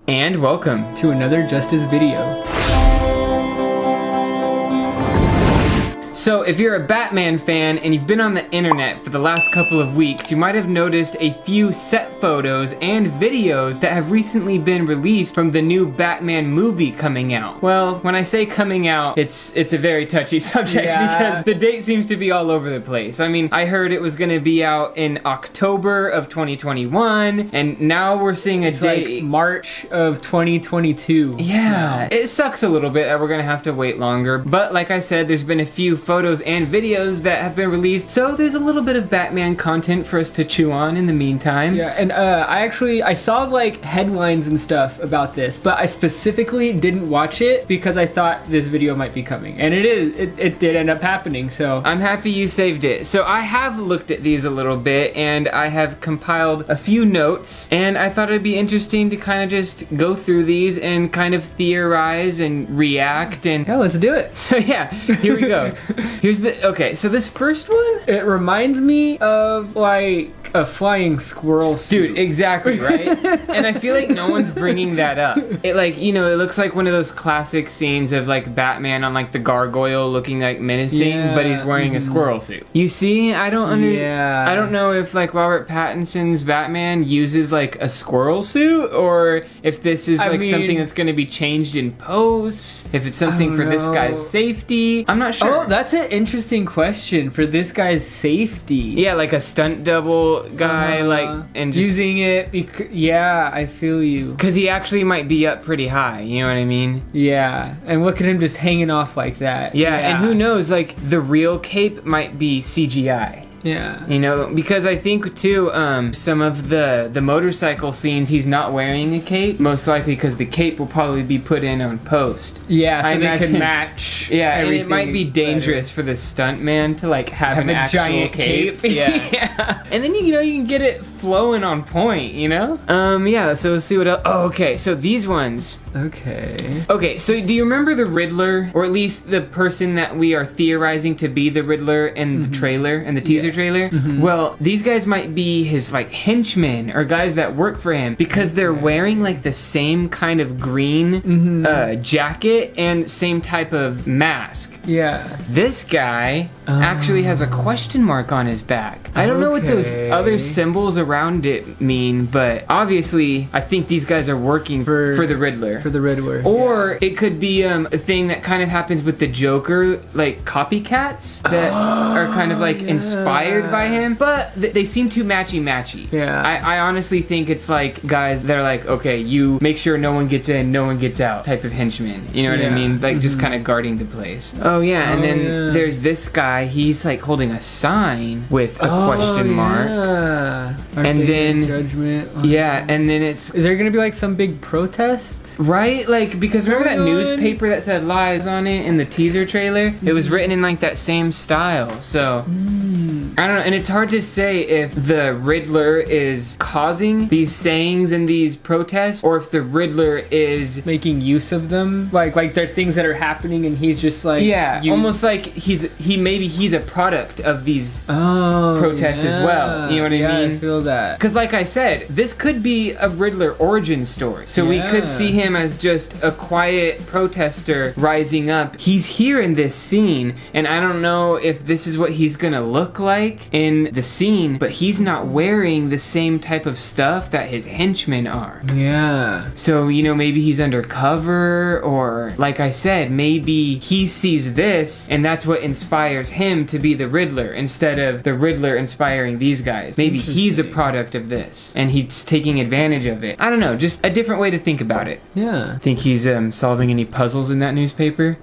And welcome to another Justice video. So if you're a Batman fan and you've been on the internet for the last couple of weeks, you might have noticed a few set photos and videos that have recently been released from the new Batman movie coming out. Well, when I say coming out, it's a very touchy subject because the date seems to be all over the place. I mean, I heard it was going to be out in October of 2021, and now we're seeing a date like March of 2022. Yeah, it sucks a little bit that we're going to have to wait longer, but like I said, there's been a few photos and videos that have been released, so there's a little bit of Batman content for us to chew on in the meantime. Yeah, and I saw like headlines and stuff about this, but I specifically didn't watch it because I thought this video might be coming, and it did end up happening, so I'm happy you saved it. So I have looked at these a little bit, and I have compiled a few notes, and I thought it'd be interesting to kind of just go through these and kind of theorize and react, and yeah, let's do it. So yeah, here we go. Okay, so this first one, it reminds me of like a flying squirrel suit. Dude, exactly, right? And I feel like no one's bringing that up. It like, you know, it looks like one of those classic scenes of like Batman on like the gargoyle looking like menacing, but he's wearing a squirrel suit. You see, I don't understand. I don't know if like Robert Pattinson's Batman uses like a squirrel suit, or if this is like something that's going to be changed in post, if it's something for this guy's safety. I'm not sure. Oh, that's an interesting question for this guy's safety. Yeah, like a stunt double guy, like, and just using it because, yeah, I feel you. Because he actually might be up pretty high, you know what I mean? Yeah, and look at him just hanging off like that. Yeah, and who knows, like, the real cape might be CGI. Yeah. You know, because I think too, some of the motorcycle scenes, he's not wearing a cape, most likely because the cape will probably be put in on post. Yeah, so they can match. Yeah, and it might be dangerous for the stuntman to like have an actual giant cape. Yeah. Yeah. And then you can get it flowing on point, you know? Yeah, so let's see what else. Oh, okay, so these ones. Okay, so do you remember the Riddler, or at least the person that we are theorizing to be the Riddler in the trailer, in the teaser trailer? Well, these guys might be his like henchmen or guys that work for him, because they're wearing like the same kind of green jacket and same type of mask. Yeah. This guy actually has a question mark on his back. I don't know what those other symbols around it mean, but obviously I think these guys are working for the Riddler. For the Riddler. Or it could be a thing that kind of happens with the Joker, like copycats that are kind of like inspired by him, but they seem too matchy-matchy. Yeah. I honestly think it's like guys that are like, okay, you make sure no one gets in, no one gets out type of henchmen. You know what I mean? Like just kind of guarding the place. Oh yeah, and then there's this guy, he's like holding a sign with a question mark. And then judgment. And then is there gonna be like some big protest? Right? Like, because remember that newspaper that said lies on it in the teaser trailer? It was written in like that same style, so I don't know, and it's hard to say if the Riddler is causing these sayings and these protests, or if the Riddler is making use of them. Like there's things that are happening and he's just like almost like he's a product of these protests as well. You know what I mean? I feel that. Because like I said, this could be a Riddler origin story. So we could see him as just a quiet protester rising up. He's here in this scene, and I don't know if this is what he's gonna look like in the scene, but he's not wearing the same type of stuff that his henchmen are. Yeah. So, you know, maybe he's undercover, or like I said, maybe he sees this and that's what inspires him to be the Riddler instead of the Riddler inspiring these guys. Maybe he's a product of this and he's taking advantage of it. I don't know, just a different way to think about it. Yeah. Think he's solving any puzzles in that newspaper?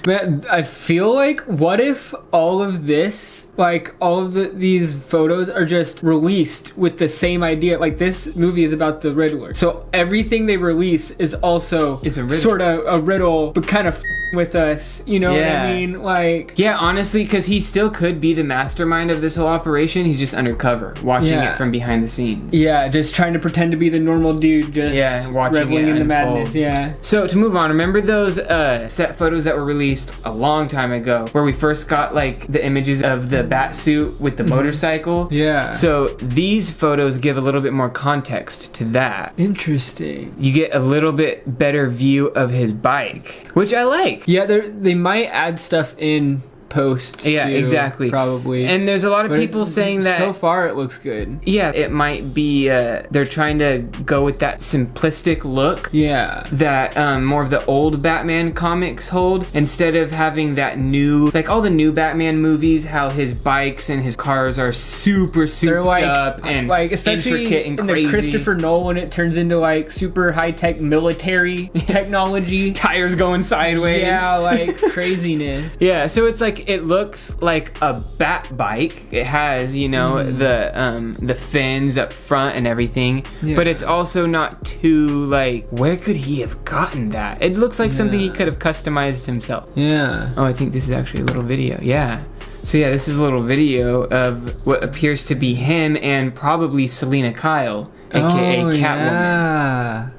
Man, I feel like, what if all of this, like all of these photos are just released with the same idea? Like, this movie is about the Riddler, so everything they release is also a riddle. sort of a riddle, but kind of with us. You know what I mean? Like, yeah, honestly, because he still could be the mastermind of this whole operation. He's just undercover, watching it from behind the scenes. Yeah, just trying to pretend to be the normal dude, just watching reveling in the madness. Yeah. So to move on, remember those set photos that were released a long time ago, where we first got like the images of the bat suit with the motorcycle? Yeah. So these photos give a little bit more context to that. Interesting. You get a little bit better view of his bike, which I like. Yeah, they might add stuff in post. Yeah, too, exactly. Probably. And there's a lot of people saying that so far it looks good. Yeah, it might be they're trying to go with that simplistic look. Yeah. That more of the old Batman comics hold, instead of having that new, like all the new Batman movies, how his bikes and his cars are super souped up and like especially intricate and in crazy. The Christopher Nolan, it turns into like super high tech military technology. Tires going sideways. Yeah, like craziness. Yeah, so it's like it looks like a bat bike. It has, you know, the fins up front and everything, but it's also not too like, where could he have gotten that? It looks like something he could have customized himself. Yeah. Oh, I think this is actually a little video. Yeah. So yeah, this is a little video of what appears to be him and probably Selena Kyle, aka Catwoman. Yeah.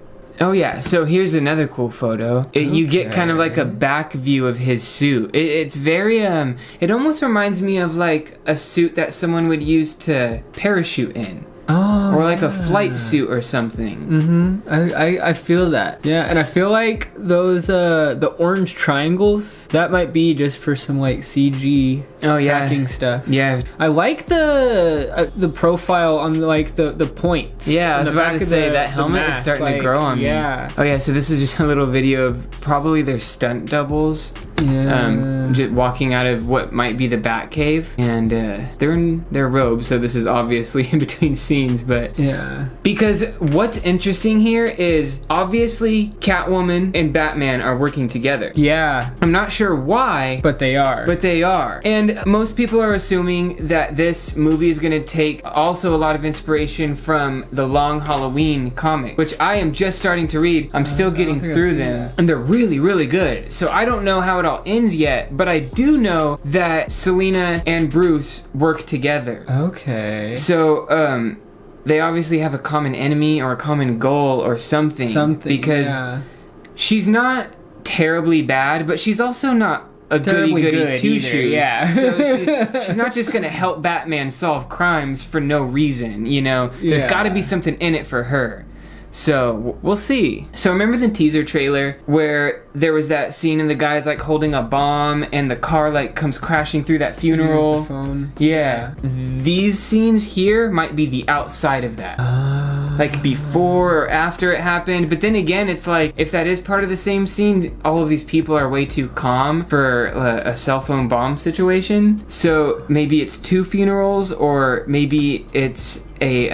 Oh yeah, so here's another cool photo. You get kind of like a back view of his suit. It's very, it almost reminds me of like a suit that someone would use to parachute in. Oh, or like a flight suit or something. I feel that. Yeah, and I feel like those the orange triangles, that might be just for some like CG tracking stuff. Yeah. I like the profile on like the points. Yeah, I was about to say that helmet is starting to grow on me. Yeah. Oh yeah, so this is just a little video of probably their stunt doubles. Yeah. Just walking out of what might be the Batcave, and they're in their robes, so this is obviously in between scenes, but yeah. Because what's interesting here is obviously Catwoman and Batman are working together. Yeah. I'm not sure why, but they are. And most people are assuming that this movie is going to take also a lot of inspiration from the Long Halloween comic, which I am just starting to read. I'm still getting through them, and they're really, really good. So I don't know how it all ends yet, but I do know that Selena and Bruce work together. Okay. So, they obviously have a common enemy or a common goal or something. Because she's not terribly bad, but she's also not a goody-goody two-shoes. Yeah. So she's not just gonna help Batman solve crimes for no reason, you know? There's gotta be something in it for her. So, we'll see. So, remember the teaser trailer where there was that scene and the guy's like holding a bomb and the car like comes crashing through that funeral? The phone. Yeah. These scenes here might be the outside of that. Like before or after it happened. But then again, it's like, if that is part of the same scene, all of these people are way too calm for a cell phone bomb situation. So, maybe it's 2 funerals, or maybe it's a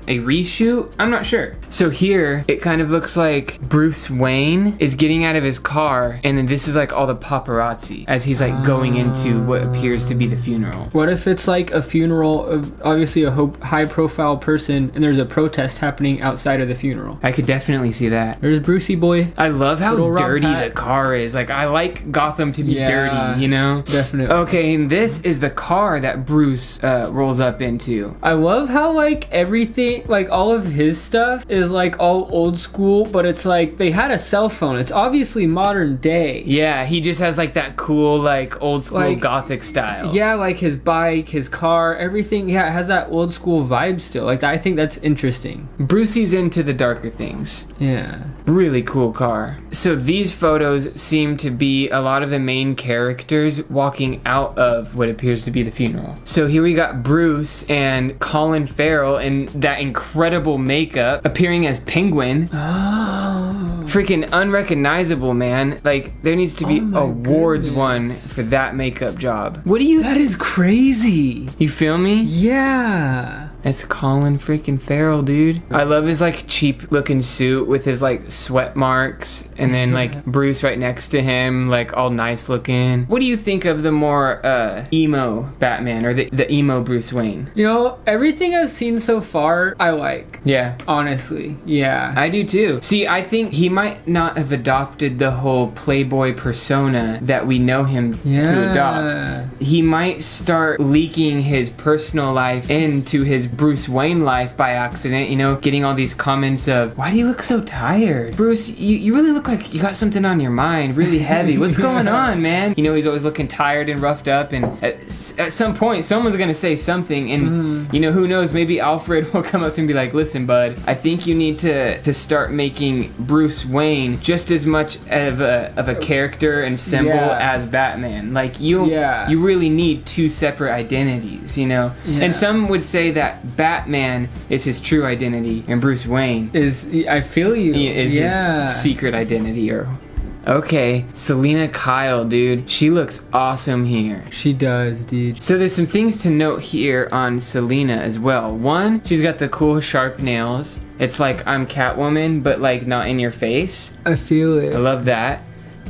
reshoot. I'm not sure. So here it kind of looks like Bruce Wayne is getting out of his car, and then this is like all the paparazzi as he's like going into what appears to be the funeral. What if it's like a funeral of obviously a high profile person, and there's a protest happening outside of the funeral? I could definitely see that. There's Brucey boy. I love how dirty the car is. Like, I like Gotham to be dirty, you know? Definitely. Okay, and this is the car that Bruce rolls up into. I love how like everything, like all of his stuff is like all old school, but it's like they had a cell phone. It's obviously modern day. Yeah, he just has like that cool like old school like, gothic style. Yeah, like his bike, his car, everything. Yeah, it has that old school vibe still. Like, I think that's interesting. Brucey's into the darker things. Yeah. Really cool car. So these photos seem to be a lot of the main characters walking out of what appears to be the funeral. So here we got Bruce and Colin Farrell in that incredible makeup appearing as Penguin. Oh. Freaking unrecognizable, man. Like, there needs to be awards won for that makeup job. What do you... That is crazy. You feel me? Yeah. It's Colin freaking Farrell, dude. I love his like cheap looking suit with his like sweat marks, and then like Bruce right next to him, like all nice looking. What do you think of the more emo Batman, or the emo Bruce Wayne? You know, everything I've seen so far, I like. Yeah. Honestly, yeah. I do too. See, I think he might not have adopted the whole playboy persona that we know him to adopt. He might start leaking his personal life into his Bruce Wayne life by accident, you know, getting all these comments of, why do you look so tired? Bruce, you really look like you got something on your mind, really heavy. What's going on, man? You know, he's always looking tired and roughed up, and at some point, someone's gonna say something, and you know, who knows, maybe Alfred will come up to him and be like, listen, bud, I think you need to start making Bruce Wayne just as much of a character and symbol as Batman. Like, you really need two separate identities, you know? And some would say that Batman is his true identity, and Bruce Wayne is, I feel you, is his secret identity. Or okay, Selena Kyle, dude, she looks awesome here. She does, dude. So there's some things to note here on Selena as well. One, she's got the cool sharp nails. It's like I'm Catwoman, but like not in your face. I feel it. I love that.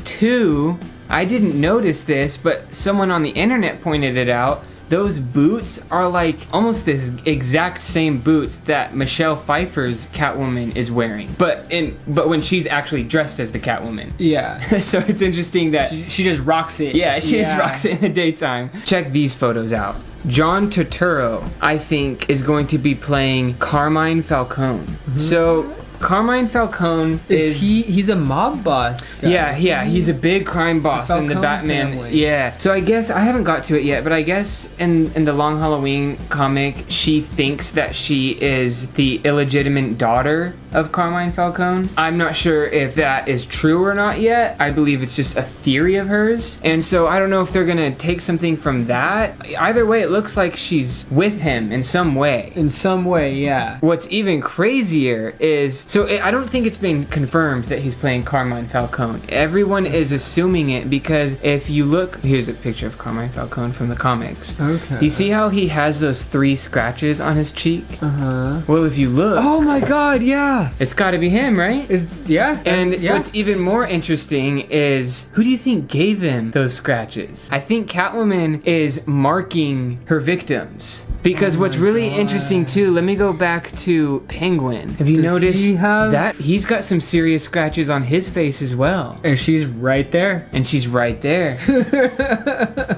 Two, I didn't notice this, but someone on the internet pointed it out. Those boots are like almost this exact same boots that Michelle Pfeiffer's Catwoman is wearing, but when she's actually dressed as the Catwoman. Yeah. So it's interesting that she just rocks it. Yeah, she just rocks it in the daytime. Check these photos out. John Turturro, I think, is going to be playing Carmine Falcone. So Carmine Falcone he's a mob boss guy. Yeah, he's a big crime boss in the Batman family. Yeah. So I guess I haven't got to it yet, but I guess in the Long Halloween comic, she thinks that she is the illegitimate daughter of Carmine Falcone. I'm not sure if that is true or not yet. I believe it's just a theory of hers. And so I don't know if they're gonna take something from that. Either way, it looks like she's with him in some way. In some way, yeah. What's even crazier is, I don't think it's been confirmed that he's playing Carmine Falcone. Everyone is assuming it because if you look, here's a picture of Carmine Falcone from the comics. Okay. You see how he has those 3 scratches on his cheek? Well, if you look. Oh my god, yeah. It's gotta be him, right? And yeah. What's even more interesting is, who do you think gave him those scratches? I think Catwoman is marking her victims. Because what's really interesting too, let me go back to Penguin. Have you noticed that he's got some serious scratches on his face as well? And she's right there.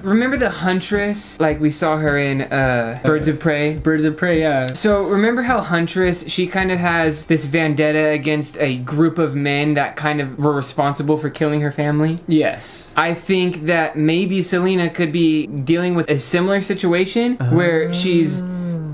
Remember the Huntress? Like we saw her in Birds of Prey? Birds of Prey, yeah. So remember how Huntress, she kind of has this vendetta against a group of men that kind of were responsible for killing her family? Yes. I think that maybe Selena could be dealing with a similar situation where she's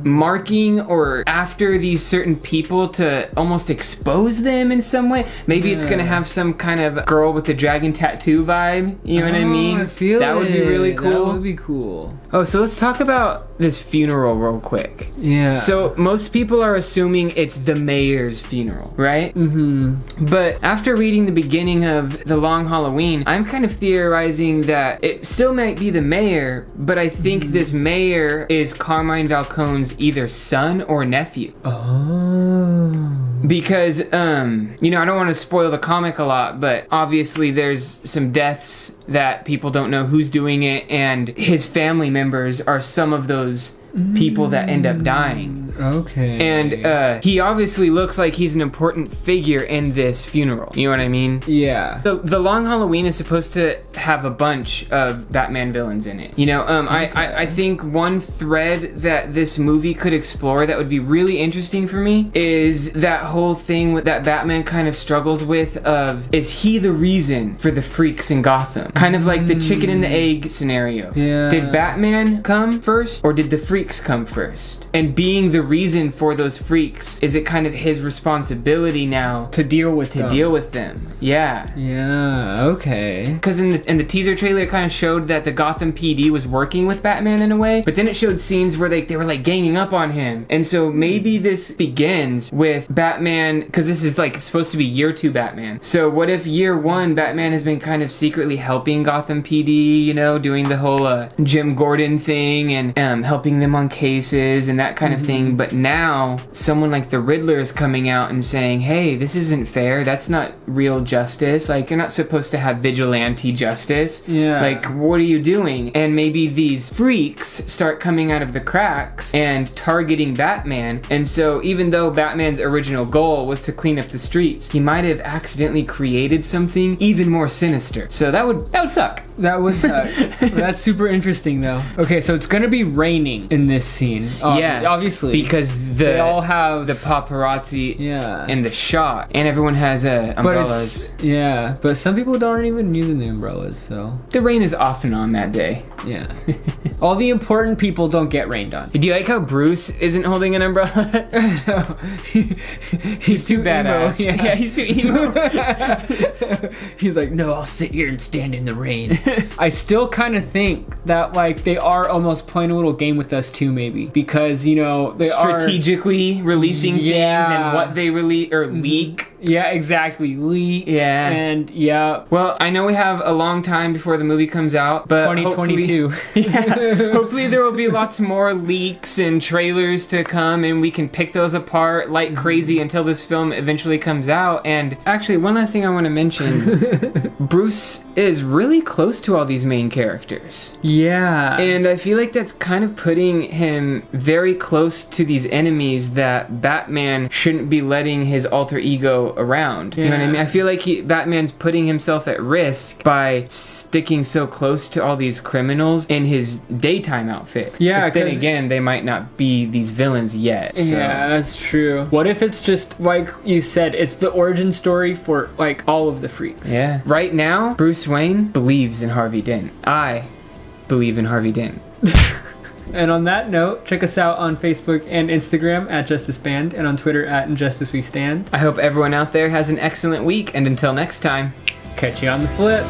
marking or after these certain people to almost expose them in some way. Maybe it's gonna have some kind of girl with the dragon tattoo vibe. You know what I mean? I feel that would be really cool. That would be cool. Oh, so let's talk about this funeral real quick. Yeah. So most people are assuming it's the mayor's funeral, right? But after reading the beginning of The Long Halloween, I'm kind of theorizing that it still might be the mayor, but I think this mayor is Carmine Falcone's either son or nephew. Because, you know, I don't want to spoil the comic a lot, but obviously there's some deaths that people don't know who's doing it, and his family members are some of those people that end up dying. Okay. And he obviously looks like he's an important figure in this funeral. You know what I mean? Yeah. The Long Halloween is supposed to have a bunch of Batman villains in it. You know, I think one thread that this movie could explore that would be really interesting for me is that whole thing with that Batman kind of struggles with of, is he the reason for the freaks in Gotham? Kind of like the chicken and the egg scenario. Yeah. Did Batman come first or did the freaks come first? And being the reason for those freaks, is it kind of his responsibility now to deal with them? Yeah. Yeah, okay. Because in the teaser trailer, it kind of showed that the Gotham PD was working with Batman in a way, but then it showed scenes where they were like ganging up on him. And so maybe this begins with Batman, because this is like supposed to be year 2 Batman. So what if year 1 Batman has been kind of secretly helping Gotham PD, you know, doing the whole Jim Gordon thing and helping them on cases and that kind of thing. thing, but now someone like the Riddler is coming out and saying, hey, this isn't fair. That's not real justice. Like, you're not supposed to have vigilante justice. Yeah. Like, what are you doing? And maybe these freaks start coming out of the cracks and targeting Batman. And so even though Batman's original goal was to clean up the streets, he might have accidentally created something even more sinister. So that would suck. That would suck. That's super interesting, though. Okay, so it's gonna be raining in this scene. Yeah, obviously, because they all have the paparazzi. Yeah. And the shot, and everyone has umbrellas. But some people don't even use the umbrellas, so The rain is off and on that day. yeah. All the important people don't get rained on. Do you like how Bruce isn't holding an umbrella? No. He's too badass. Emo, Yeah, he's too emo. He's like, no, I'll sit here and stand in the rain. I still kind of think that like they are almost playing a little game with us too, maybe, because you know they strategically releasing things and what they release or leak. Yeah, exactly. Leak. Yeah. And yeah. Well, I know we have a long time before the movie comes out, but 2022. Hopefully there will be lots more leaks and trailers to come, and we can pick those apart like crazy until this film eventually comes out. And actually, one last thing I want to mention: Bruce is really close to all these main characters. Yeah. And I feel like that's kind of putting him very close to these enemies that Batman shouldn't be letting his alter ego around. You know what I mean? I feel like Batman's putting himself at risk by sticking so close to all these criminals in his daytime outfit. Yeah, but then again, they might not be these villains yet. So. Yeah, that's true. What if it's just like you said, it's the origin story for like all of the freaks? Yeah. Right now, Bruce Wayne believes in Harvey Dent. I believe in Harvey Dent. And on that note, check us out on Facebook and Instagram at JustisBand and on Twitter at InjusticeWeStand. I hope everyone out there has an excellent week, and until next time, Catch you on the flip.